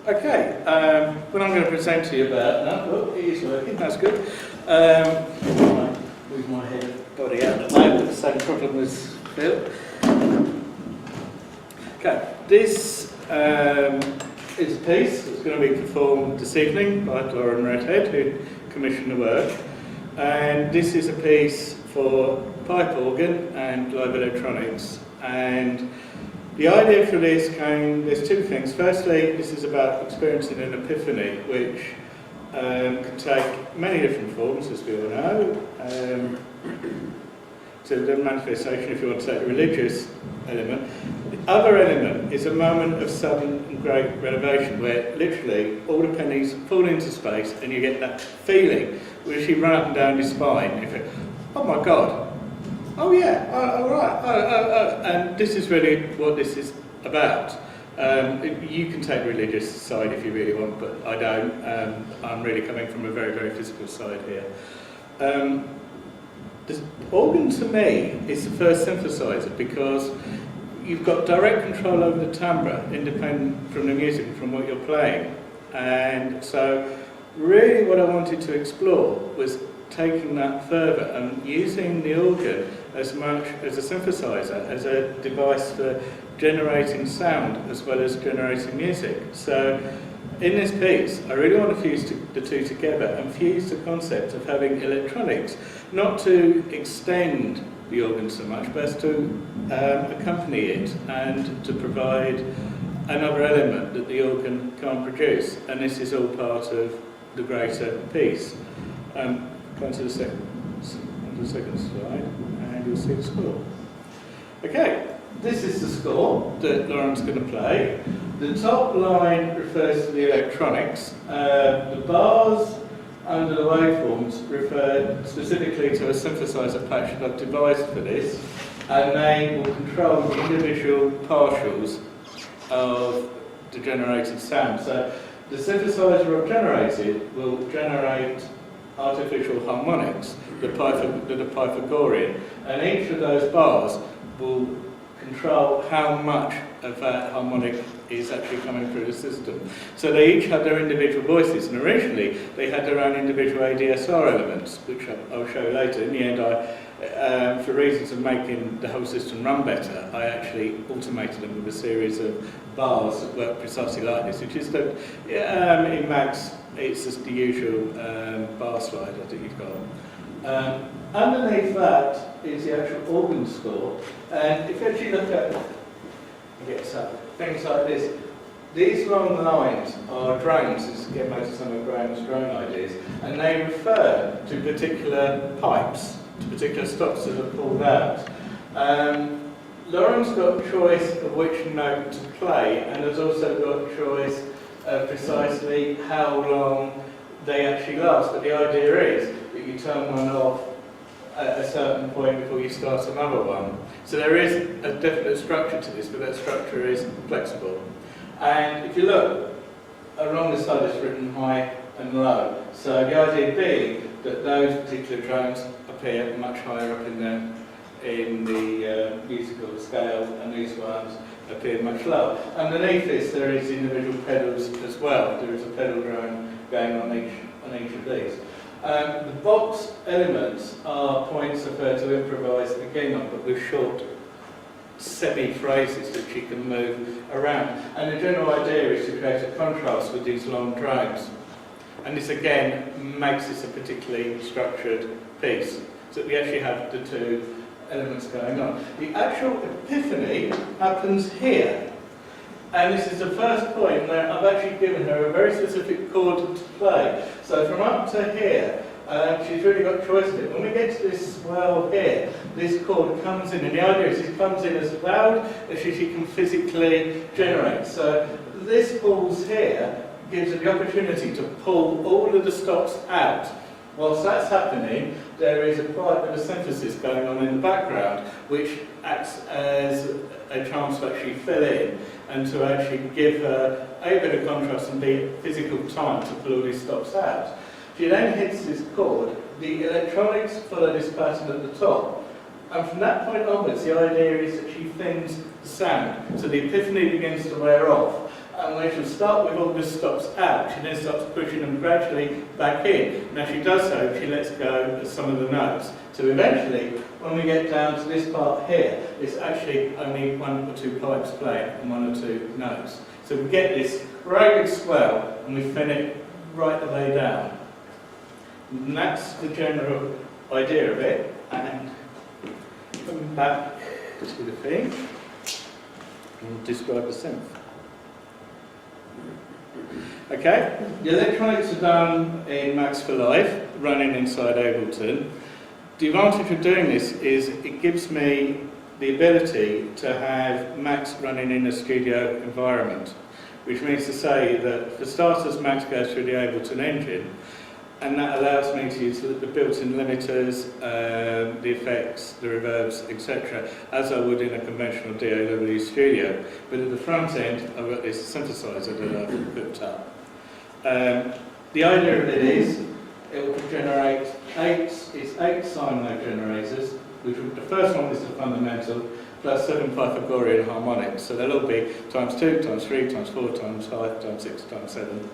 Okay, what I'm going to present to you about now, oh, it is working, that's good. Move my head body out at the moment, the same problem as Phil. Okay, this is a piece that's going to be performed this evening by Lauren Redhead, who commissioned the work. And this is a piece for pipe organ and live electronics. And the idea for this there's two things. Firstly, this is about experiencing an epiphany, which can take many different forms, as we all know. So the manifestation, if you want to take the religious element. The other element is a moment of sudden and great revelation, where literally all the pennies fall into space and you get that feeling which you run up and down your spine. You think, oh my God. Oh yeah, all right, and this is really what this is about. You can take the religious side if you really want, but I don't. I'm really coming from a very, very physical side here. The organ to me is the first synthesizer because you've got direct control over the timbre, independent from the music, from what you're playing. And so really what I wanted to explore was taking that further and using the organ as much as a synthesizer, as a device for generating sound as well as generating music. So in this piece, I really want to fuse the two together and fuse the concept of having electronics, not to extend the organ so much, but to accompany it and to provide another element that the organ can't produce. And this is all part of the greater piece. Go on to the second slide, and you'll see the score. Okay, this is the score that Lauren's going to play. The top line refers to the electronics. The bars under the waveforms refer specifically to a synthesizer patch that I've devised for this, and they will control the individual partials of the generated sound. So the synthesizer I've generated will generate artificial harmonics, the Pythagorean, and each of those bars will control how much of that harmonic is actually coming through the system. So they each have their individual voices, and originally they had their own individual ADSR elements, which I'll show you later. In the end, for reasons of making the whole system run better, I actually automated them with a series of bars that work precisely like this, which is that in Max, it's just the usual bar slider that you've got. Underneath that is the actual organ score, and if you actually look at things like this, these long lines are drones. This is getting back to some of Graham's drone ideas, and they refer to particular pipes, to particular stops that are pulled out. Lauren's got choice of which note to play, and has also got choice precisely how long they actually last. But the idea is that you turn one off at a certain point before you start another one. So there is a definite structure to this, but that structure is flexible. And if you look, along the side it's written high and low. So the idea being that those particular drones appear much higher up in the musical scale, and these ones appear much lower. Underneath this there is individual pedals as well. There is a pedal drone going on each of these. The box elements are points referred to improvised again on, but with short semi-phrases that you can move around. And the general idea is to create a contrast with these long drones. And this again makes this a particularly structured piece. So we actually have the two elements going on. The actual epiphany happens here. And this is the first point where I've actually given her a very specific chord to play. So from up to here, she's really got choice of it. When we get to this swell here, this chord comes in, and the idea is it comes in as loud as she can physically generate. So this pulls here gives her the opportunity to pull all of the stops out. Whilst that's happening, there is quite a bit of synthesis going on in the background, which acts as a chance to actually fill in and to actually give her a bit of contrast and the physical time to pull all these stops out. She then hits this chord. The electronics follow this pattern at the top, and from that point onwards, the idea is that she thins the sound. So the epiphany begins to wear off, And when she'll start with all the stops out, she then starts pushing them gradually back in. And as she does so, she lets go of some of the notes. So eventually, when we get down to this part here, it's actually only 1 or 2 pipes playing and 1 or 2 notes. So we get this great big swell and we fin it right the way down. And that's the general idea of it. And coming back to the thing, and describe the synth. Okay, the electronics are done in Max for Life, running inside Ableton. The advantage of doing this is it gives me the ability to have Max running in a studio environment, which means to say that for starters, Max goes through the Ableton engine, and that allows me to use the built-in limiters, the effects, the reverbs, etc., as I would in a conventional DAW studio. But at the front end, I've got this synthesizer that I've hooked up. The idea of it is, it will generate 8 sine wave generators, which the first one is the fundamental, plus 7 Pythagorean harmonics. So they'll all be times 2, times 3, times 4, times 5, times 6, times 7.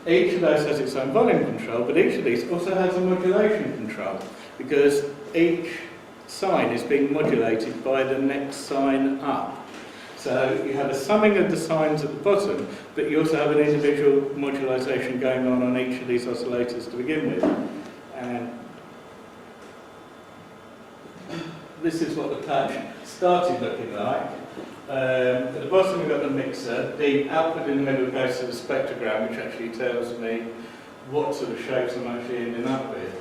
Each of those has its own volume control, but each of these also has a modulation control, because each sine is being modulated by the next sine up. So you have a summing of the sines at the bottom, but you also have an individual modulation going on each of these oscillators to begin with. And this is what the patch started looking like. At the bottom we've got the mixer. The output in the middle goes to the spectrogram, which actually tells me what sort of shapes I'm actually ending up with.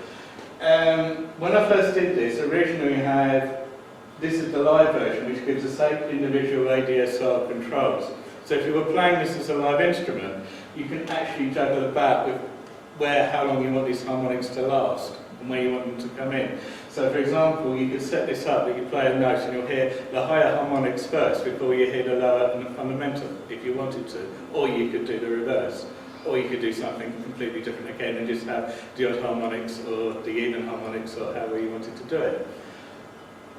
When I first did this, originally we had, this is the live version, which gives us 8 individual ADSR controls. So if you were playing this as a live instrument, you can actually juggle about with how long you want these harmonics to last and where you want them to come in. So for example, you could set this up that you play a note and you'll hear the higher harmonics first before you hear the lower and the fundamental, if you wanted to. Or you could do the reverse. Or you could do something completely different again and just have the odd harmonics or the even harmonics or however you wanted to do it.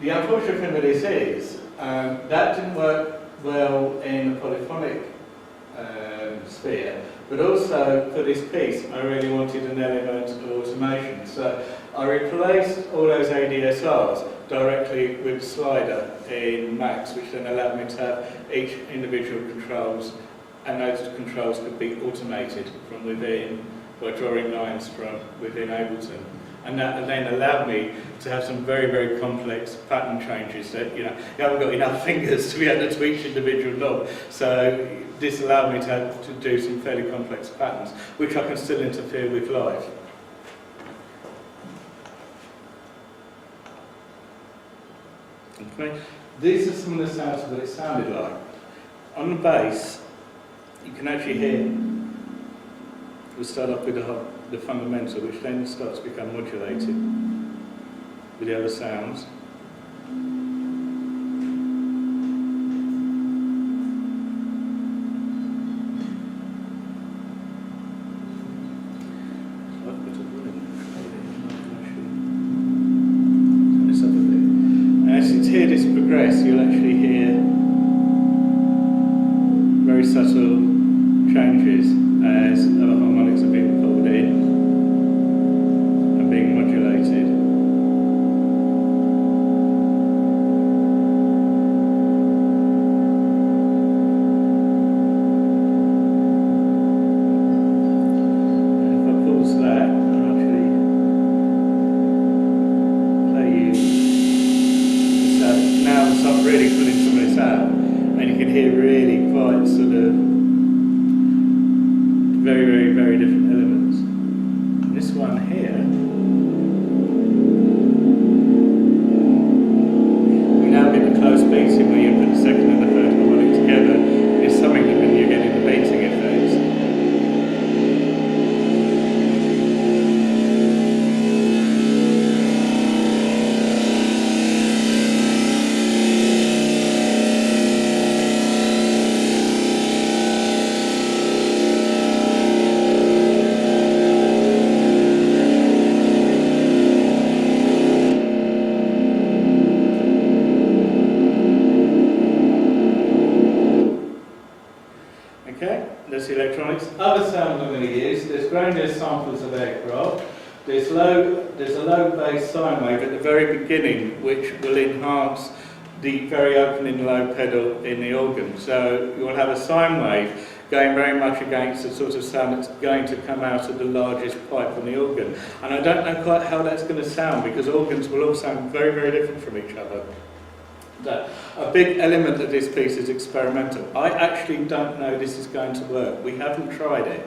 The unfortunate thing with this is, that didn't work well in the polyphonic sphere, but also for this piece I really wanted an element of automation. So I replaced all those ADSRs directly with slider in Max, which then allowed me to have each individual controls, and those controls could be automated from within by drawing lines from within Ableton. And that then allowed me to have some very, very complex pattern changes that, you haven't got enough fingers to be able to tweak each individual knob. So this allowed me to do some fairly complex patterns, which I can still interfere with live. Okay. These are some of the sounds that it sounded like. On the bass, you can actually hear, we'll start off with the fundamental, which then starts to become modulated with the other sounds. Hear this progress, you'll actually hear very subtle changes as other harmonics are being pulled in and being modulated. And if I pause that, I'll actually play you. Now I'll start really pulling some of this out, and you can hear really quite sort of very, very, very different elements. electronics. Other sounds I'm going to use, there's granular samples of aircraft. There's a low bass sine wave at the very beginning, which will enhance the very opening low pedal in the organ. So you'll have a sine wave going very much against the sort of sound that's going to come out of the largest pipe on the organ. And I don't know quite how that's going to sound, because organs will all sound very, very different from each other. A big element of this piece is experimental. I actually don't know this is going to work. We haven't tried it.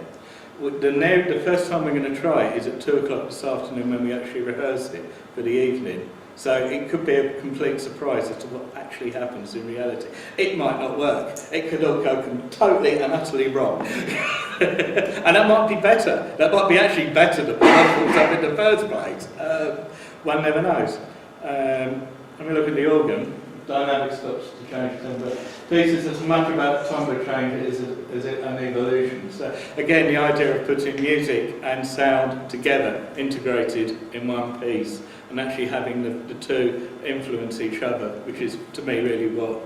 The first time we're going to try it is at 2 o'clock this afternoon when we actually rehearse it for the evening. So it could be a complete surprise as to what actually happens in reality. It might not work. It could all go totally and utterly wrong. And that might be better. That might be actually better than what I thought of in the first place. One never knows. Let me look at the organ. Dynamic stops to change timbre. This is as much about timbre change as an evolution. So again, the idea of putting music and sound together, integrated in one piece, and actually having the two influence each other, which is, to me, really what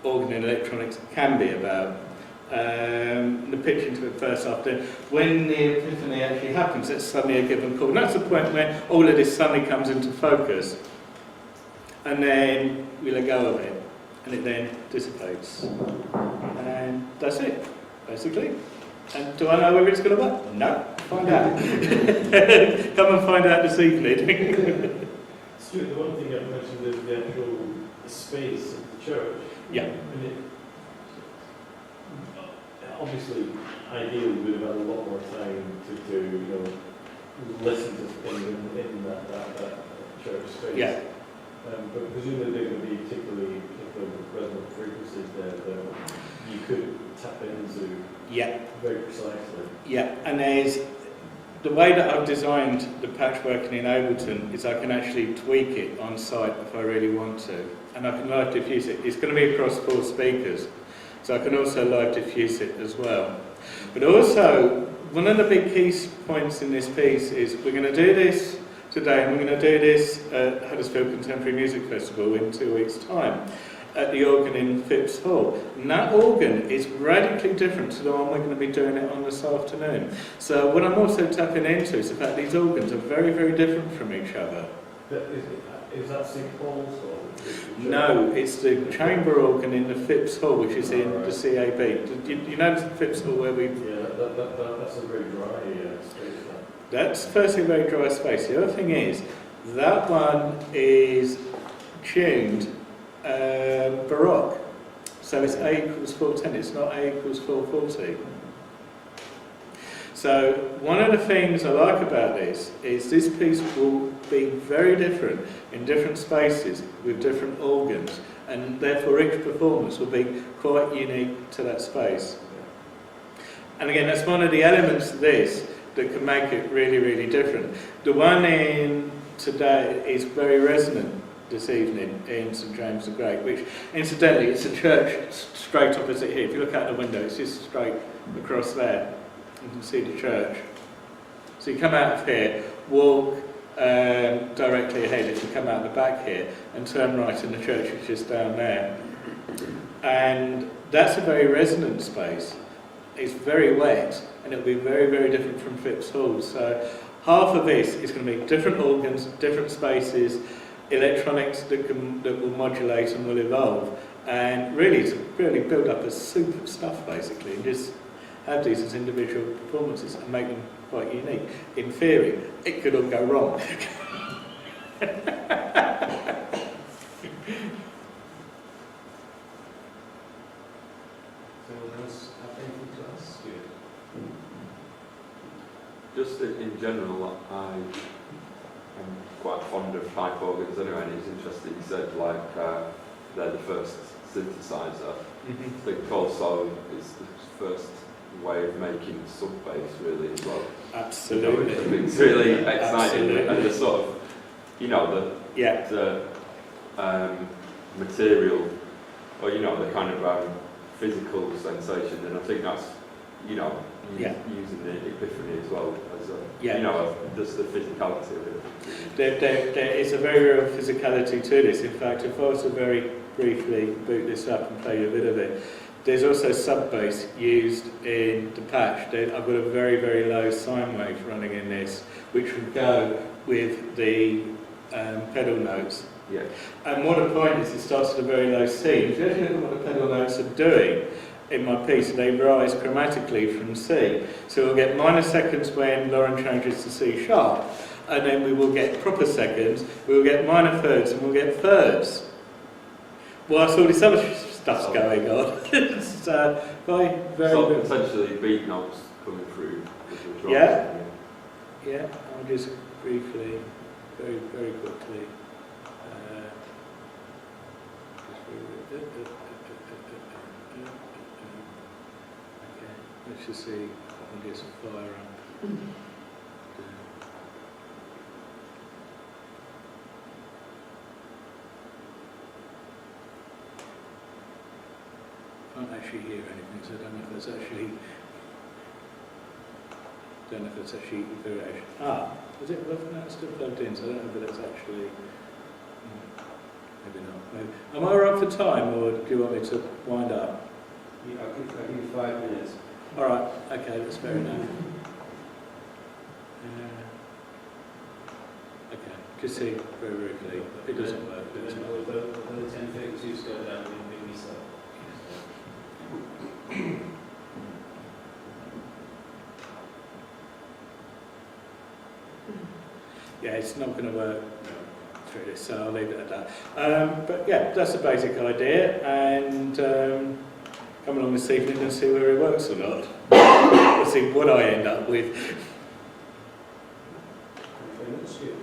organ and electronics can be about. The pitch into it first after, when the epiphany actually happens, it's suddenly a given chord. And that's the point where all of this suddenly comes into focus. And then we let go of it, and it then dissipates. And that's it, basically. And do I know whether it's going to work? No. Find out. Come and find out this evening. Stuart, the one thing I've mentioned is the actual space of the church. Yeah. And obviously, ideally, we'd have had a lot more time to listen to things in that church space. Yeah. But presumably there going to be particularly resonant frequencies there that you could tap into very precisely. Yeah, and there's the way that I've designed the patchwork in Ableton is I can actually tweak it on site if I really want to, and I can live diffuse it. It's going to be across 4 speakers, so I can also live diffuse it as well. But also, one of the big key points in this piece is we're going to do this today, and we're going to do this at Huddersfield Contemporary Music Festival in 2 weeks' time at the organ in Phipps Hall. And that organ is radically different to the one we're going to be doing it on this afternoon. So what I'm also tapping into is the fact these organs are very, very different from each other. Is that St Paul's or? No, it's the chamber organ in the Phipps Hall, which is in the CAB. You know the Phipps Hall where we... Yeah, that's a very dry space. That's firstly a very dry space. The other thing is, that one is tuned Baroque. So it's A equals 410, it's not A equals 440. So one of the things I like about this is this piece will be very different in different spaces with different organs, and therefore each performance will be quite unique to that space. And again, that's one of the elements of this that can make it really, really different. The one in today is very resonant this evening in St James the Great, which incidentally it's a church straight opposite here. If you look out the window, it's just straight across there. You can see the church. So you come out of here, walk directly ahead if you come out the back here, and turn right and the church is just down there. And that's a very resonant space. It's very wet, and it'll be very, very different from Phipps Hall. So half of this is going to be different organs, different spaces, electronics that will modulate and will evolve, and really to build up a soup of stuff basically, and just have these as individual performances and make them quite unique. In theory, it could all go wrong. Just in general, I'm quite fond of pipe organs anyway, and it's interesting you said they're the first synthesizer. I think also it's the first way of making sub-bass really as well. Absolutely. I think it's really exciting. Absolutely. And the sort of, the material, or the kind of physical sensation, and I think that's, using the Epiphany as well as just the physicality of it. There is a very real physicality to this. In fact, if I was to very briefly boot this up and play you a bit of it, There's also sub-bass used in the patch. I've got a very, very low sine wave running in this, which would go with the pedal notes. Yeah. And what the point is, it starts at a very low C. If you actually look at what the pedal notes are doing in my piece, they rise chromatically from C. So we'll get minor seconds when Lauren changes to C sharp, and then we will get proper seconds, we'll get minor thirds, and we'll get thirds. Whilst all this other stuff's going on. It's very So good. potentially beat notes coming through with the drums. Yeah. Yeah, I'll just briefly, very, very quickly. Okay, let's just see if I can get some fire up. I can't actually hear anything, so I don't know if that's actually. Don't know if it's actually variation. Is it? Well, no, it's still plugged in, so I don't know if that's actually. Maybe not. Maybe. Am I right for time, or do you want me to wind up? Yeah, I'll give you 5 minutes. All right. Okay, that's fair enough. Okay, just see very briefly. It doesn't work. But it's not. The 1032s go down in me stuff. Yeah, it's not going to work through this, so I'll leave it at that. But yeah, that's the basic idea, and come along this evening and see whether it works or not. We'll see what I end up with. Okay, that's good.